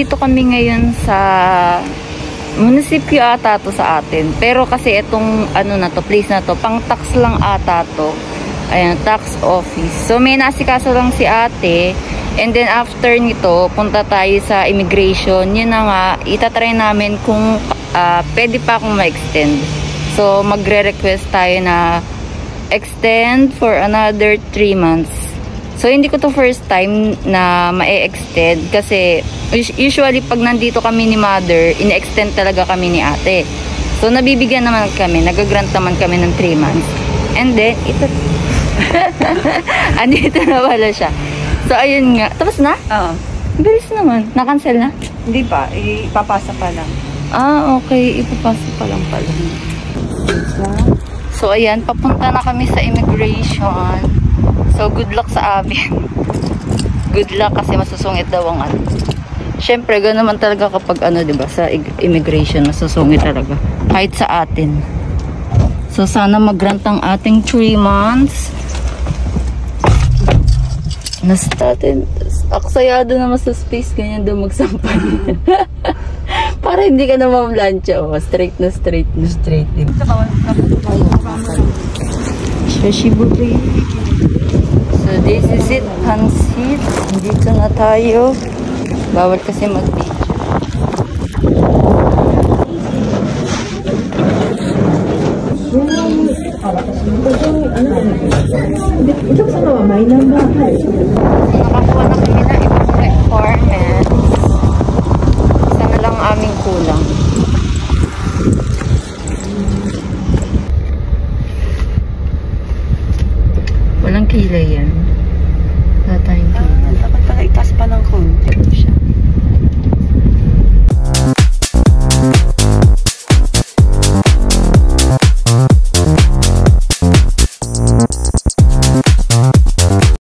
nandito kami ngayon sa munisipyo ata to sa atin. Pero kasi itong ano na to, place na to, pang tax lang ata to. Ayan, tax office. So may nasikaso lang si ate. And then after nito, punta tayo sa immigration. Yun na nga, itatry namin kung pwede pa akong ma-extend. So magre-request tayo na extend for another 3 months. So, hindi ko to first time na ma-extend kasi usually pag nandito kami ni mother, ine-extend talaga kami ni ate. So, nabibigyan naman kami, nag-grant naman kami ng 3 months. And then, ito, andito na wala siya. So, ayun nga. Tapos na? Oo. Bilis naman. Na-cancel na? Hindi pa, ipapasa pa lang. Okay. Ipapasa pa lang pala. So, ayan. Papunta na kami sa immigration. So, good luck sa amin. Good luck kasi masusungit daw ang ano. Siyempre, gano'n naman talaga kapag ano, diba, sa immigration, masusungit talaga. Kahit sa atin. So, sana mag-grant ang ating 3 months. Nastatin. Aksayado naman sa space, ganyan daw magsampay. Para hindi ka na mamlansya. Oh, straight na straight na. Straight din. Shashiburi. So, this is it. Pansit. Dito na tayo. Bawal kasi mag-video. Nakakuha na kami na ibang requirements. Isa na lang aming kulang. Walang kilay yan.